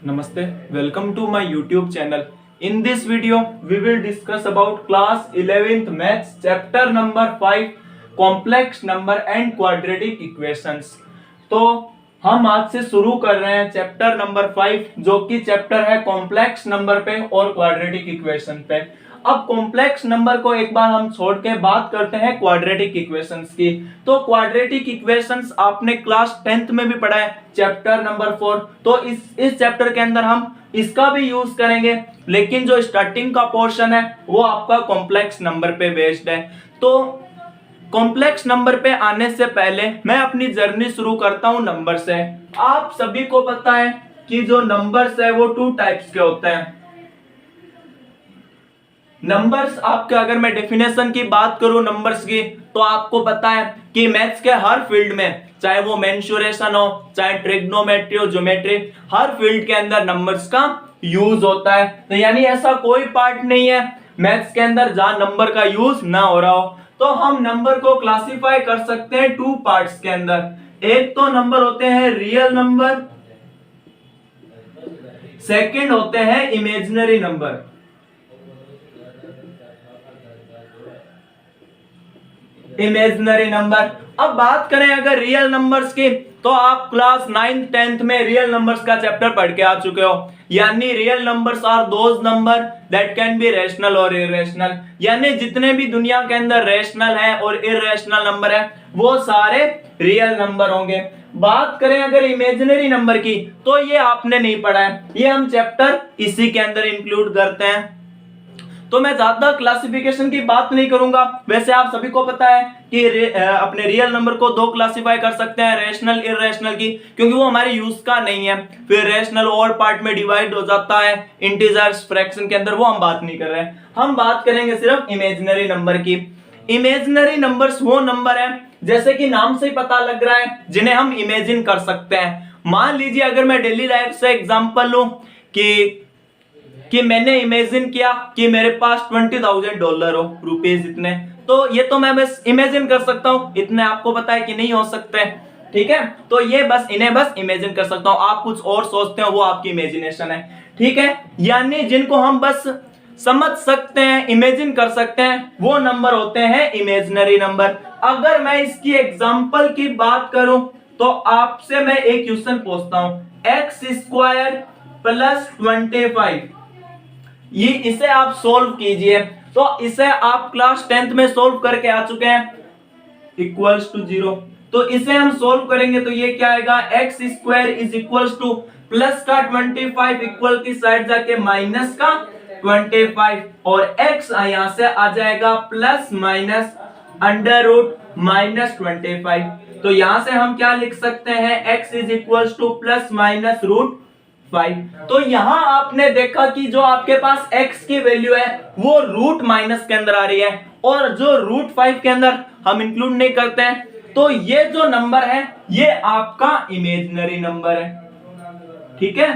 Namaste, welcome to my YouTube channel. In this video, we will discuss about class 11th maths chapter number 5 complex number and quadratic equations. तो हम आज से शुरू कर रहे हैं चैप्टर नंबर 5 जो कि चैप्टर है कॉम्प्लेक्स नंबर पे और क्वाड्रेटिक इक्वेशन पे। अब कॉम्प्लेक्स नंबर को एक बार हम छोड़ के बात करते हैं क्वाड्रेटिक इक्वेशंस की। तो क्वाड्रेटिक इक्वेशंस आपने क्लास 10th में भी पढ़ा है चैप्टर नंबर 4। तो इस चैप्टर के अंदर हम इसका भी यूज करेंगे, लेकिन जो स्टार्टिंग का पोर्शन है वो आपका कॉम्प्लेक्स नंबर पे बेस्ड है। तो कॉम्प्लेक्स नंबर पे आने से पहले मैं अपनी जर्नी शुरू करता हूं नंबर से। आप सभी को पता है कि जो नंबर्स है वो टू टाइप्स के होते हैं। नंबर्स आपके, अगर मैं डेफिनेशन की बात करूं नंबर्स की, तो आपको पता है कि मैथ्स के हर फील्ड में, चाहे वो मेंसुरेशन हो, चाहे ट्रिग्नोमेट्री हो, ज्योमेट्री, हर फील्ड के अंदर नंबर्स का यूज होता है। तो यानी ऐसा कोई पार्ट नहीं है मैथ्स के अंदर जहां नंबर का यूज ना हो रहा हो। तो हम नंबर को क्लासिफाई कर सकते हैं टू पार्ट्स के अंदर। एक तो नंबर होते हैं रियल नंबर, सेकंड होते हैं इमेजिनरी नंबर। Imaginary number. अब बात करें अगर रियल नंबर्स की, तो आप क्लास 9th 10th में रियल नंबर्स का चैप्टर पढ़ के आ चुके हो। यानी real numbers are those number that can be rational और इरेशनल। यानी जितने भी दुनिया के अंदर रैशनल है और इरेशनल नंबर है वो सारे रियल नंबर होंगे। बात करें अगर इमेजिनरी नंबर की, तो ये आपने नहीं पढ़ा है, ये हम चैप्टर इसी के अंदर इंक्लूड करते हैं। तो मैं ज्यादा क्लासिफिकेशन की बात नहीं करूंगा। वैसे आप सभी को पता है कि अपने रियल नंबर को दो क्लासिफाई कर सकते हैं, रैशनल इरेशनल की, क्योंकि वो हमारे यूज का नहीं है। फिर रैशनल और पार्ट में डिवाइड हो जाता है इंटीजर्स फ्रैक्शन के अंदर, वो हम बात नहीं कर रहे हैं। हम बात करेंगे सिर्फ इमेजिनरी नंबर की। इमेजिनरी नंबर्स वो नंबर है, जैसे कि नाम से ही पता लग रहा है, जिन्हें हम इमेजिन कर सकते हैं। मान लीजिए अगर मैं डेली लाइफ से एग्जांपल लूं कि मैंने इमेजिन किया कि मेरे पास $20,000 हो, रुपीज इतने, तो ये तो मैं बस इमेजिन कर सकता हूं। इतने आपको पता है कि नहीं हो सकते, ठीक है। तो ये इन्हें बस इमेजिन कर सकता हूं। आप कुछ और सोचते हो वो आपकी इमेजिनेशन है, ठीक है। यानी जिनको हम बस समझ सकते हैं, इमेजिन कर सकते हैं, वो नंबर होते हैं इमेजिनरी नंबर। अगर मैं इसकी एग्जांपल की बात करूं, तो आपसे मैं एक क्वेश्चन पूछता हूं, x² + 25, ये इसे आप सोल्व कीजिए। तो इसे आप क्लास 10th में सोल्व करके आ चुके हैं, इक्वल्स टू 0। तो इसे हम सोल्व करेंगे तो ये क्या आएगा, x² is equals to plus का 25 इक्वल की साइड जाके माइनस का 25, और x यहां से आ जाएगा plus minus under root minus 25। तो यहां से हम क्या लिख सकते हैं, x is equals to plus minus root 5। तो यहां आपने देखा कि जो आपके पास x की वैल्यू है वो रूट माइनस के अंदर आ रही है, और जो रूट 5 के अंदर हम इंक्लूड नहीं करते हैं। तो ये जो नंबर है ये आपका इमेजिनरी नंबर है, ठीक है।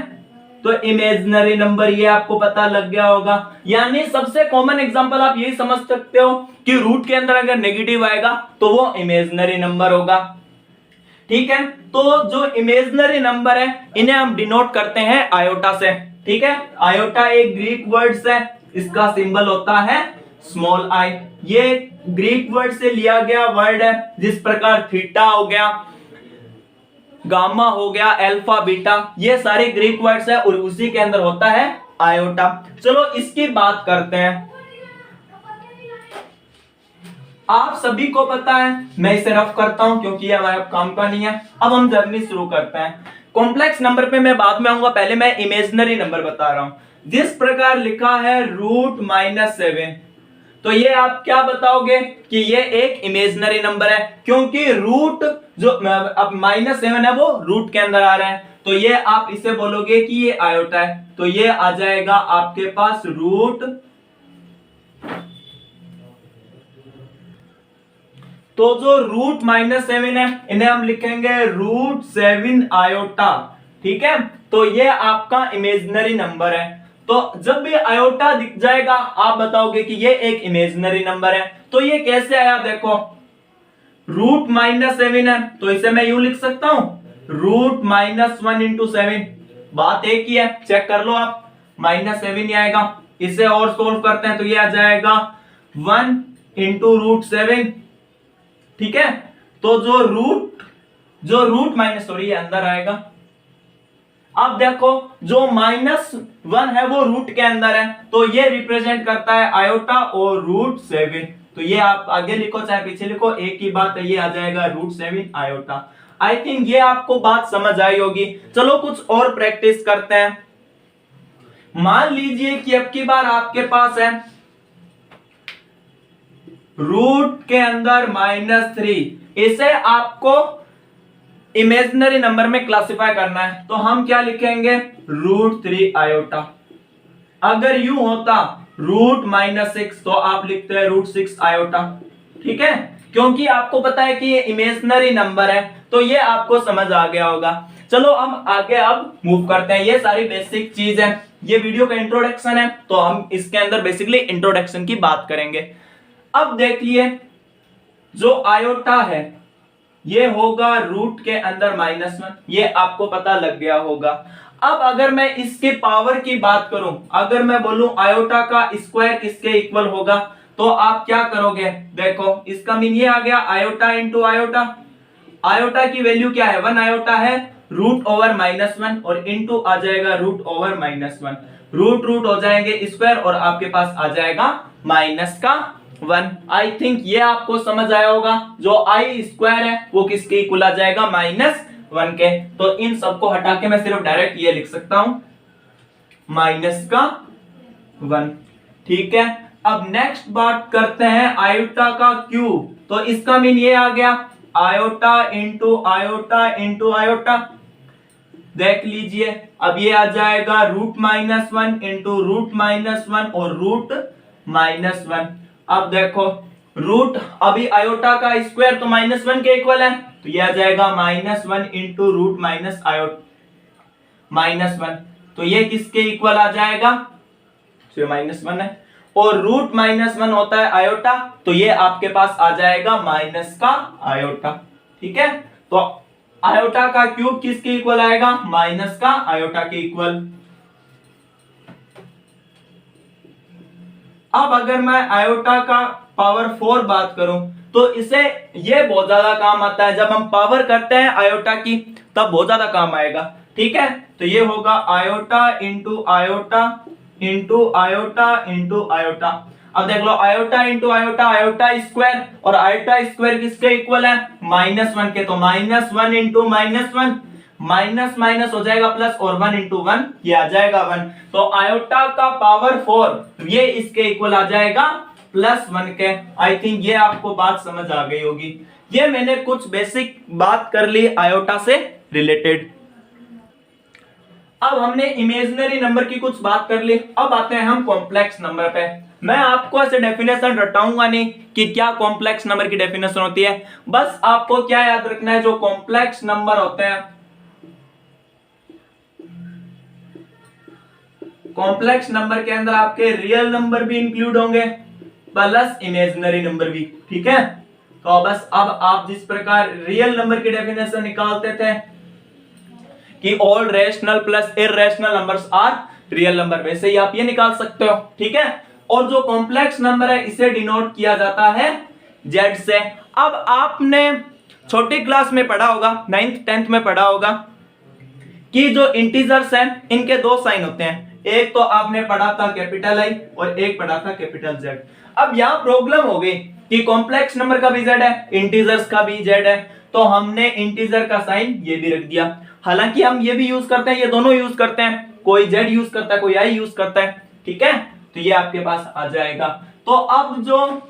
तो इमेजिनरी नंबर ये आपको पता लग गया होगा। यानी सबसे कॉमन एग्जांपल आप यही समझ सकते हो कि रूट के अंदर अगर नेगेटिव आएगा तो वो इमेजिनरी नंबर होगा, ठीक है। तो जो इमेजिनरी नंबर है इन्हें हम डिनोट करते हैं आयोटा से, ठीक है। आयोटा एक ग्रीक वर्ड है, इसका सिंबल होता है स्मॉल आई। ये ग्रीक वर्ड से लिया गया वर्ड है, जिस प्रकार थीटा हो गया, गामा हो गया, अल्फा बीटा, ये सारे ग्रीक वर्ड्स है, और उसी के अंदर होता है आयोटा। चलो इसकी बात करते हैं। आप सभी को पता है, मैं इसे रफ करता हूं क्योंकि ये हमारे काम का नहीं है। अब हम जर्नी शुरू करते हैं। कॉम्प्लेक्स नंबर पे मैं बाद में आऊंगा, पहले मैं इमेजिनरी नंबर बता रहा हूं। जिस प्रकार लिखा है √-7, तो ये आप क्या बताओगे कि ये एक इमेजिनरी नंबर है, क्योंकि रूट जो अब -7 है वो रूट के अंदर आ रहे हैं। तो ये आप इसे बोलोगे कि ये आयोटा है, तो ये आ जाएगा आपके पास रूट। तो जो √-7 है इन्हें हम लिखेंगे √7 आयोटा, ठीक है। तो ये आपका इमेजिनरी नंबर है। तो जब भी आयोटा दिख जाएगा आप बताओगे कि ये एक इमेजिनरी नंबर है। तो ये कैसे आया, देखो √-7 है, तो इसे मैं यूं लिख सकता हूं, √-1 × 7, बात एक ही है, चेक कर लो आप, -7 ही आएगा। इसे और सोल्व करते हैं तो ये आ जाएगा 1 इंटू √7, ठीक है। तो जो रूट माइनस सॉरी ये अंदर आएगा। अब देखो जो -1 है वो रूट के अंदर है, तो ये रिप्रेजेंट करता है आयोटा और √7। तो ये आप आगे लिखो चाहे पीछे लिखो, एक ही बात है, ये आ जाएगा √7 आयोटा। आई थिंक ये आपको बात समझ आई होगी। चलो कुछ और प्रैक्टिस करते हैं। मान लीजिए कि अब की बार आपके पास है रूट के अंदर -3, इसे आपको इमेजिनरी नंबर में क्लासिफाई करना है, तो हम क्या लिखेंगे √3 आयोटा। अगर यूं होता √-6 तो आप लिखते हैं √6 आयोटा, ठीक है। क्योंकि आपको पता है कि ये इमेजिनरी नंबर है, तो ये आपको समझ आ गया होगा। चलो हम आगे अब मूव करते हैं। ये सारी बेसिक चीज है, ये वीडियो का इंट्रोडक्शन है, तो हम इसके अंदर बेसिकली इंट्रोडक्शन की बात करेंगे। अब देखिए जो आयोटा है ये होगा रूट के अंदर -1, ये आपको पता लग गया होगा। अब अगर मैं इसके पावर की बात करूं, अगर मैं बोलूं आयोटा का स्क्वायर किसके इक्वल होगा, तो आप क्या करोगे, देखो इसका मीन ये आ गया आयोटा इंटू आयोटा। आयोटा की वैल्यू क्या है, 1 आयोटा है, √/-1 और इंटू आ जाएगा √/-1, रूट हो जाएंगे स्क्वायर और आपके पास आ जाएगा -1। आई थिंक ये आपको समझ आया होगा। जो आई स्क्वायर है वो किसके इक्वल आ जाएगा -1 के। तो इन सबको हटा के मैं सिर्फ डायरेक्ट ये लिख सकता हूं -1, ठीक है। अब नेक्स्ट बात करते हैं आयोटा का क्यूब, तो इसका मीन ये आ गया iota into iota into iota. देख लीजिए अब ये आ जाएगा √-1 इंटू √-1 और √-1। अब देखो रूट अभी आयोटा का स्क्वायर तो -1 के इक्वल है, तो ये आ जाएगा -1 इंटू √-1, तो ये किसके इक्वल आ जाएगा, तो -1 है और √-1 होता है आयोटा, तो ये आपके पास आ जाएगा माइनस का आयोटा, ठीक है। तो आयोटा का क्यूब किसके इक्वल आएगा, माइनस का आयोटा के इक्वल। अब अगर मैं आयोटा का पावर 4 बात करूं, तो इसे ये बहुत ज्यादा काम आता है, जब हम पावर करते हैं आयोटा की तब बहुत ज्यादा काम आएगा, ठीक है। तो ये होगा iota into iota into iota into iota. अब देख लो iota into iota, iota square, और आयोटा स्क्वायर किसके इक्वल है, -1 के, तो -1 इंटू -1, माइनस माइनस हो जाएगा प्लस, और 1 इंटू 1 ये आ जाएगा 1। तो आयोटा का पावर 4 ये इसके इक्वल आ जाएगा +1 के। आई थिंक ये आपको बात समझ आ गई होगी। ये मैंने कुछ बेसिक बात कर ली आयोटा से रिलेटेड। अब हमने इमेजिनरी नंबर की कुछ बात कर ली, अब आते हैं हम कॉम्प्लेक्स नंबर पे। मैं आपको ऐसे डेफिनेशन रटाऊंगा नहीं कि क्या कॉम्प्लेक्स नंबर की डेफिनेशन होती है, बस आपको क्या याद रखना है, जो कॉम्प्लेक्स नंबर होते हैं, कॉम्प्लेक्स नंबर के अंदर आपके रियल नंबर भी इंक्लूड होंगे प्लस इमेजिनरी नंबर भी, ठीक है। तो बस अब आप जिस प्रकार रियल नंबर की डेफिनेशन निकालते थे कि all rational plus irrational numbers are real number, वैसे ही आप ये निकाल सकते हो, ठीक है। और जो कॉम्प्लेक्स नंबर है इसे डिनोट किया जाता है जेड से। अब आपने छोटी क्लास में पढ़ा होगा, 9th 10th में पढ़ा होगा कि जो इंटीजर्स हैं इनके दो साइन होते हैं, एक तो आपने पढ़ा था कैपिटल आई और एक पढ़ा था कैपिटल जेड। अब यहां प्रॉब्लम हो गई कि कॉम्प्लेक्स नंबर का भी जेड है, इंटीजर्स का भी जेड है, तो हमने इंटीजर का साइन ये भी रख दिया। हालांकि हम ये भी यूज करते हैं, ये दोनों यूज करते हैं, कोई जेड यूज करता है कोई आई यूज करता है, ठीक है। तो ये आपके पास आ जाएगा। तो अब जो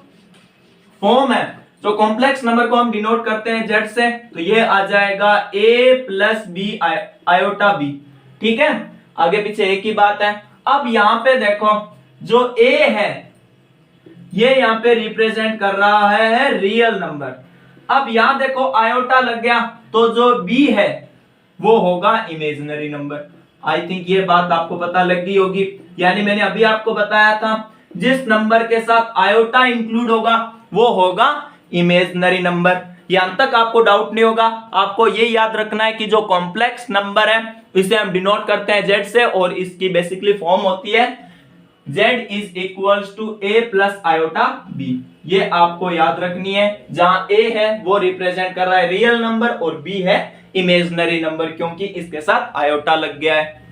फॉर्म है, जो कॉम्प्लेक्स नंबर को हम डिनोट करते हैं जेड से, तो ये आ जाएगा a plus b iota b, ठीक है। आगे पीछे एक ही बात है। अब यहां पे देखो जो a है ये यहां पे रिप्रेजेंट कर रहा है रियल नंबर। अब यहां देखो आयोटा लग गया, तो जो b है वो होगा इमेजिनरी नंबर। आई थिंक ये बात आपको पता लग गई होगी। यानी मैंने अभी आपको बताया था जिस नंबर के साथ आयोटा इंक्लूड होगा वो होगा इमेजिनरी नंबर। यहां तक आपको डाउट नहीं होगा। आपको ये याद रखना है कि जो कॉम्प्लेक्स नंबर है इसे हम डिनोट करते हैं z से, और इसकी बेसिकली फॉर्म होती है z is equals to a plus iota b। ये आपको याद रखनी है, जहां a है वो रिप्रेजेंट कर रहा है रियल नंबर और b है इमेजिनरी नंबर, क्योंकि इसके साथ आयोटा लग गया है।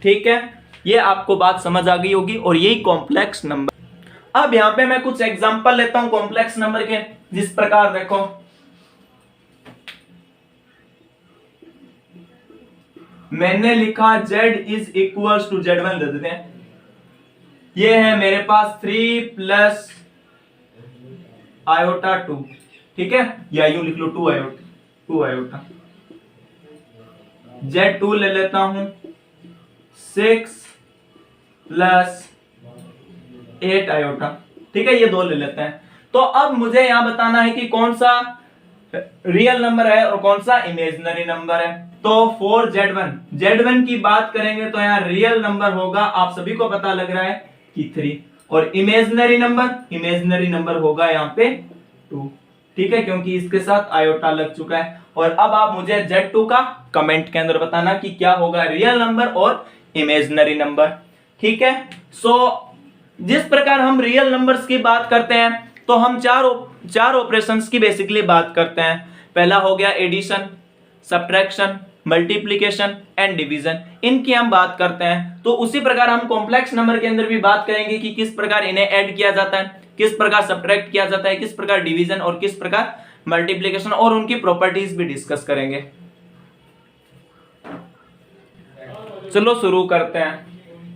ठीक है, ये आपको बात समझ आ गई होगी, और यही कॉम्प्लेक्स नंबर। अब यहां पे मैं कुछ एग्जांपल लेता हूं कॉम्प्लेक्स नंबर के, जिस प्रकार देखो मैंने लिखा z is equals to z1 दे देते हैं। ये है मेरे पास 3 प्लस आयोटा 2, ठीक है, या यूं लिख लो 2 आयोटा। z2 ले लेता हूं 6 प्लस 8 आयोटा, ठीक है, ये दो ले लेते हैं। तो अब मुझे यहां बताना है कि कौन सा रियल नंबर है और कौन सा इमेजिनरी नंबर है। तो फॉर z1 की बात करेंगे तो यहाँ रियल नंबर होगा, आप सभी को पता लग रहा है कि 3, और इमेजिनरी नंबर होगा यहाँ पे 2, ठीक है, क्योंकि इसके साथ आयोटा लग चुका है। और अब आप मुझे z2 का कमेंट के अंदर बताना कि क्या होगा रियल नंबर और इमेजिनरी नंबर, ठीक है। सो जिस प्रकार हम रियल नंबर्स की बात करते हैं तो हम चार ऑपरेशंस की बेसिकली बात करते हैं। पहला हो गया addition, subtraction, multiplication and division, इनकी हम बात करते हैं। तो उसी प्रकार हम कॉम्प्लेक्स नंबर के अंदर भी बात करेंगे कि किस प्रकार इन्हें ऐड किया जाता है, किस प्रकार सब्ट्रैक्ट किया जाता है, किस प्रकार डिवीजन और किस प्रकार मल्टीप्लिकेशन, और उनकी प्रॉपर्टीज भी डिस्कस करेंगे। चलो शुरू करते हैं।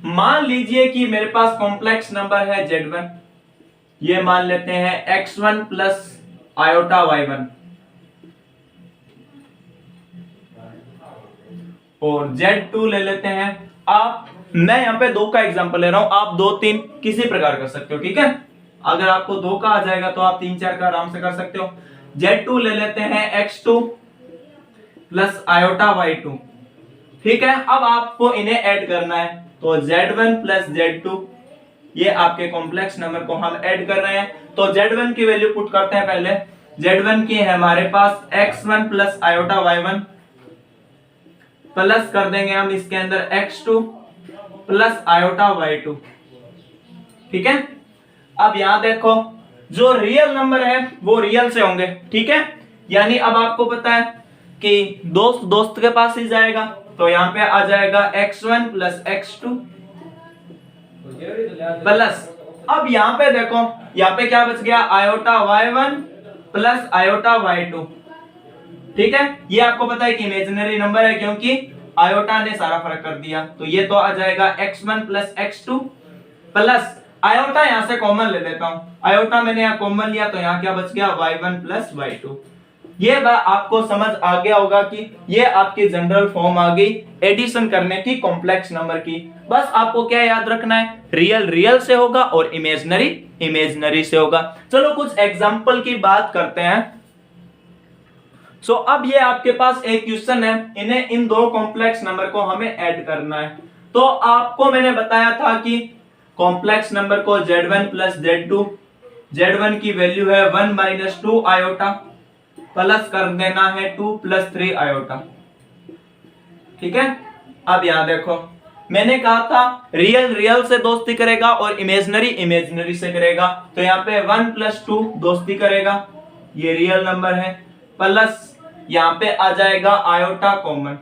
मान लीजिए कि मेरे पास कॉम्प्लेक्स नंबर है z1, ये मान लेते हैं x1 प्लस आयोटा y1, और z2 ले लेते हैं। मैं यहाँ पे 2 का एग्जांपल ले रहा हूं, आप 2, 3 किसी प्रकार कर सकते हो, ठीक है। अगर आपको 2 का आ जाएगा तो आप 3, 4 का आराम से कर सकते हो। z2 ले लेते हैं x2 प्लस आयोटा y2, ठीक है। अब आपको इन्हें ऐड करना है, तो z1 प्लस z2, ये आपके कॉम्प्लेक्स नंबर को हम ऐड कर रहे हैं। तो z1 की वैल्यू पुट करते हैं। पहले z1 की है हमारे पास x1 plus iota y1, plus कर देंगे हम इसके अंदर x2 प्लस आयोटा y2, ठीक है। अब यहां देखो जो रियल नंबर है वो रियल से होंगे, ठीक है, यानी अब आपको पता है कि दोस्त के पास ही जाएगा, तो यहां पे आ जाएगा x1 प्लस x2 प्लस, अब यहां पे देखो यहां पे क्या बच गया, iota y1 plus iota y2, ठीक है। ये आपको पता है कि इमेजिनरी नंबर है क्योंकि आयोटा ने सारा फर्क कर दिया, तो ये तो आ जाएगा x1 plus x2 plus iota यहां से कॉमन ले लेता हूं, आयोटा मैंने यहां कॉमन लिया तो यहां क्या बच गया y1 प्लस y2। ये बात आपको समझ आ गया होगा कि ये आपकी जनरल फॉर्म आ गई एडिशन करने की कॉम्प्लेक्स नंबर की। बस आपको क्या याद रखना है, रियल से होगा और इमेजिनरी से होगा। चलो कुछ एग्जांपल की बात करते हैं। सो अब ये आपके पास एक क्वेश्चन है, इन्हें इन 2 कॉम्प्लेक्स नंबर को हमें ऐड करना है। तो आपको मैंने बताया था कि कॉम्प्लेक्स नंबर को z1 प्लस z2, z1 की वैल्यू है 1 माइनस 2 आयोटा, प्लस कर देना है 2 प्लस 3 आयोटा, ठीक है। अब यहां देखो मैंने कहा था रियल से दोस्ती करेगा और इमेजिनरी से करेगा, तो यहाँ पे 1 प्लस 2 दोस्ती करेगा, ये रियल नंबर है, प्लस यहाँ पे आ जाएगा आयोटा कॉमन,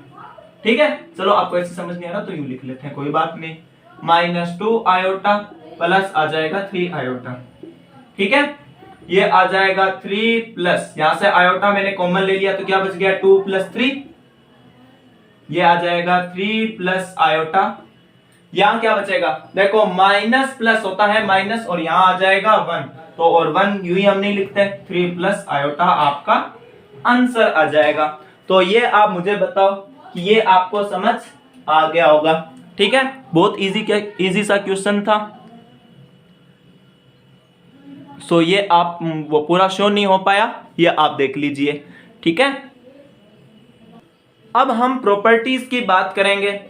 ठीक है। चलो आपको ऐसे समझ नहीं आ रहा तो यूं लिख लेते हैं, कोई बात नहीं, माइनस 2 आयोटा प्लस आ जाएगा 3 आयोटा, ठीक है। ये आ जाएगा 3 प्लस, यहां से आयोटा मैंने कॉमन ले लिया तो क्या बच गया 2 प्लस 3, ये आ जाएगा 3 प्लस आयोटा। यहां क्या बचेगा, देखो माइनस प्लस होता है माइनस, और यहां आ जाएगा 1, तो और 1 यूं ही हम नहीं लिखते, 3 प्लस आयोटा आपका आंसर आ जाएगा। तो ये आप मुझे बताओ कि ये आपको समझ आ गया होगा, ठीक है। बहुत इजी सा क्वेश्चन था। सो ये आप वो पूरा शो नहीं हो पाया, ये आप देख लीजिए, ठीक है। अब हम प्रॉपर्टीज की बात करेंगे।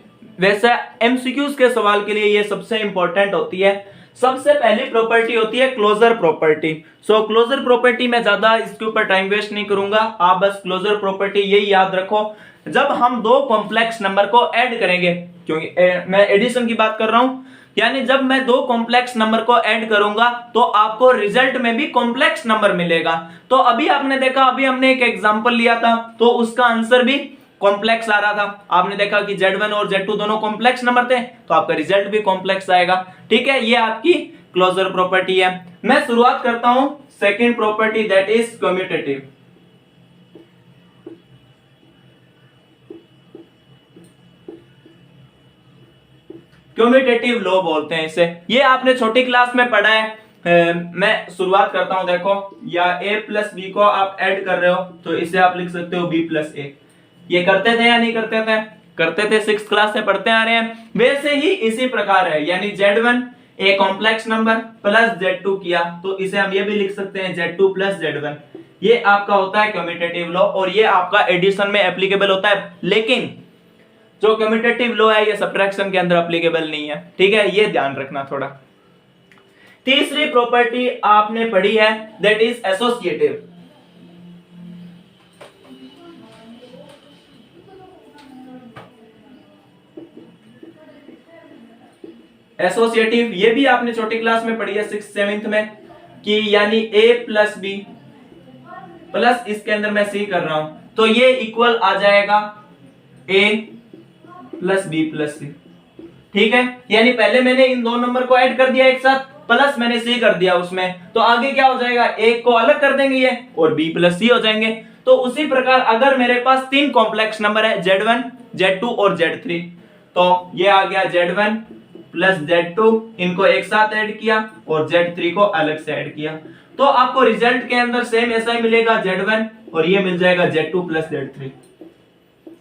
वैसे एमसीक्यूज के सवाल के लिए ये सबसे इंपॉर्टेंट होती है। सबसे पहली प्रॉपर्टी होती है क्लोजर प्रॉपर्टी। सो क्लोजर प्रॉपर्टी में ज्यादा इसके ऊपर टाइम वेस्ट नहीं करूंगा, आप बस क्लोजर प्रॉपर्टी यही याद रखो, जब हम दो कॉम्प्लेक्स नंबर को ऐड करेंगे, क्योंकि मैं एडिशन की बात कर रहा हूं, यानी जब मैं दो कॉम्प्लेक्स नंबर को ऐड करूंगा तो आपको रिजल्ट में भी कॉम्प्लेक्स नंबर मिलेगा। तो अभी आपने देखा, अभी हमने एक एग्जांपल लिया था तो उसका आंसर भी कॉम्प्लेक्स आ रहा था। आपने देखा कि Z1 और Z2 दोनों कॉम्प्लेक्स नंबर थे तो आपका रिजल्ट भी कॉम्प्लेक्स आएगा। ठीक है, ये आपकी क्लोजर प्रॉपर्टी है। मैं शुरुआत करता हूं second property, that is commutative. Commutative law बोलते हैं इसे, ये आपने छोटी क्लास में पढ़ा है। मैं शुरुआत करता हूं, देखो, या a प्लस बी को आप ऐड कर रहे हो तो इसे आप लिख सकते हो b प्लस ए। ये करते थे या नहीं करते थे? करते थे, 6th क्लास से पढ़ते आ रहे हैं। वैसे ही इसी प्रकार है, यानी Z1 a complex number plus Z2 किया तो इसे हम ये भी लिख सकते हैं Z2 प्लस Z1। ये आपका होता है कम्यूटेटिव लॉ और ये आपका एडिशन में एप्लीकेबल होता है, लेकिन जो कम्यूटेटिव लॉ है ये सब्ट्रैक्शन के अंदर एप्लीकेबल नहीं है। ठीक है, ये ध्यान रखना थोड़ा। तीसरी प्रॉपर्टी आपने पढ़ी है, दैट इज एसोसिएटिव। एसोसिएटिव ये भी आपने छोटी क्लास में पढ़ी है 6th 7th में, कि यानी a प्लस बी प्लस इसके अंदर मैं c कर रहा हूं तो ये इक्वल आ जाएगा a प्लस बी प्लस सी। ठीक है, यानी पहले मैंने इन दो नंबर को ऐड कर दिया एक साथ, प्लस मैंने सी कर दिया उसमें, तो आगे क्या हो जाएगा, एक को अलग कर देंगे ये और बी प्लस सी हो जाएंगे। तो उसी प्रकार अगर मेरे पास तीन कॉम्प्लेक्स नंबर है Z1 Z2 और Z3, तो ये आ गया Z1 प्लस Z2, इनको एक साथ ऐड किया और Z3 को अलग से ऐड किया, तो आपको रिजल्ट के अंदर सेम ऐसा ही मिलेगा Z1 और ये मिल जाएगा Z2 प्लस Z3।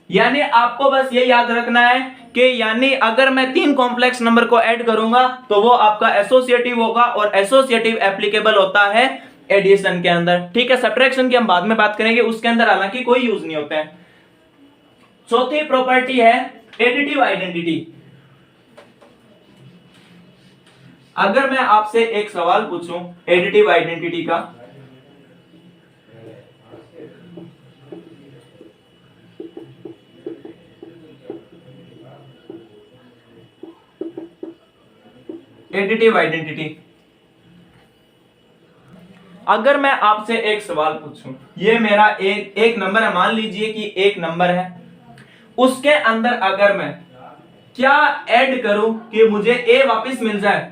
यानी आपको बस ये याद रखना है कि यानी अगर मैं तीन कॉम्प्लेक्स नंबर को ऐड करूंगा तो वो आपका एसोसिएटिव होगा और एसोसिएटिव एप्लीकेबल होता है एडिशन के अंदर। ठीक है, सब्ट्रैक्शन की हम बाद में बात करेंगे, उसके अंदर हालांकि कोई यूज नहीं होता है। चौथी प्रॉपर्टी है एडिटिव आइडेंटिटी। अगर मैं आपसे एक सवाल पूछूं एडिटिव आइडेंटिटी का, एडिटिव आइडेंटिटी, अगर मैं आपसे एक सवाल पूछूं, ये मेरा एक नंबर है, मान लीजिए कि एक नंबर है, उसके अंदर अगर मैं क्या ऐड करूं कि मुझे ए वापस मिल जाए,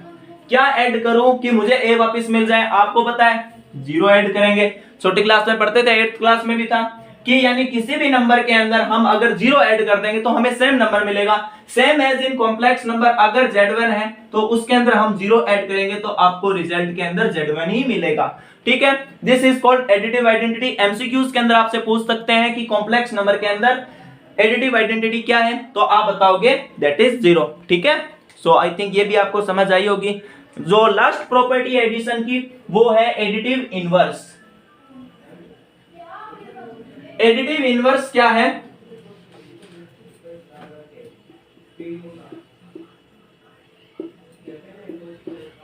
क्या ऐड करूं कि मुझे ए वापस मिल जाए? आपको पता है 0 ऐड करेंगे, छोटी क्लास में पढ़ते थे, 8th क्लास में भी था कि यानी किसी भी नंबर के अंदर हम अगर 0 ऐड कर देंगे तो हमें सेम नंबर मिलेगा। Same as in complex number, अगर Z1 है तो उसके अंदर हम 0 ऐड करेंगे तो आपको रिजल्ट के अंदर Z1 ही मिलेगा। ठीक है, this is called additive identity. MCQs के अंदर आपसे पूछ सकते हैं कि कॉम्प्लेक्स नंबर के अंदर एडिटिव आइडेंटिटी क्या है, तो आप बताओगे दैट इज 0। ठीक है, सो आई थिंक ये भी आपको समझ आई होगी। जो लास्ट प्रॉपर्टी एडिशन की वो है एडिटिव इनवर्स। एडिटिव इनवर्स क्या है?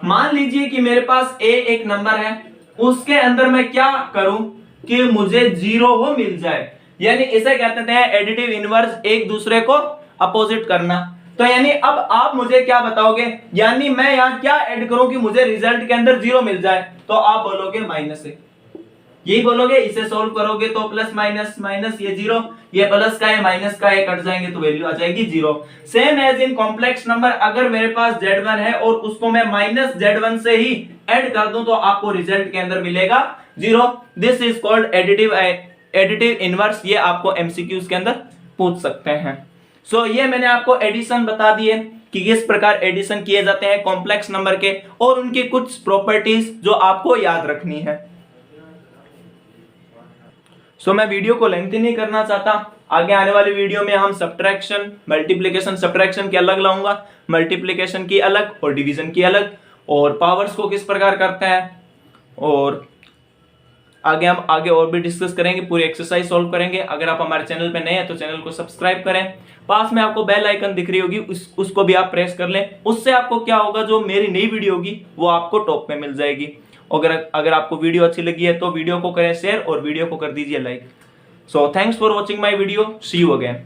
मान लीजिए कि मेरे पास ए एक नंबर है, उसके अंदर मैं क्या करूं कि मुझे 0 हो मिल जाए, यानी इसे कहते हैं एडिटिव इनवर्स, एक दूसरे को अपोजिट करना। तो यानी अब आप मुझे क्या बताओगे, यानी मैं यहां क्या ऐड करूं कि मुझे रिजल्ट के अंदर 0 मिल जाए, तो आप बोलोगे माइनस ए, यही बोलोगे। इसे सोल्व करोगे तो प्लस माइनस माइनस, ये 0, ये प्लस का है माइनस का है, कट जाएंगे तो वैल्यू आ जाएगी 0। Same as in complex number, अगर मेरे पास Z1 है और उसको मैं माइनस Z1 से ही ऐड कर दूं तो आपको रिजल्ट के अंदर मिलेगा 0। This is called additive inverse. ये आपको एमसीक्यूज के अंदर पूछ सकते हैं। सो ये मैंने आपको एडिशन बता दी है कि किस प्रकार एडिशन किए जाते हैं कॉम्प्लेक्स नंबर के, और उनकी कुछ प्रॉपर्टीज जो आपको याद रखनी है। सो मैं वीडियो को लेंथी नहीं करना चाहता, आगे आने वाली वीडियो में हम सब्ट्रैक्शन, मल्टीप्लिकेशन, सब्ट्रैक्शन की अलग लाऊंगा, मल्टीप्लिकेशन की अलग और डिवीजन की अलग, और पावर्स को किस प्रकार करते हैं, और आगे हम आगे और भी डिस्कस करेंगे, पूरी एक्सरसाइज सॉल्व करेंगे। अगर आप हमारे चैनल पे नए हैं तो चैनल को सब्सक्राइब करें, पास में आपको बेल आइकन दिख रही होगी उसको भी आप प्रेस कर लें। उससे आपको क्या होगा, जो मेरी नई वीडियो होगी वो आपको टॉप पे मिल जाएगी। अगर आपको वीडियो अच्छी लगी है तो वीडियो को करें शेयर और वीडियो को कर दीजिए like. So thanks for watching my video, see you again.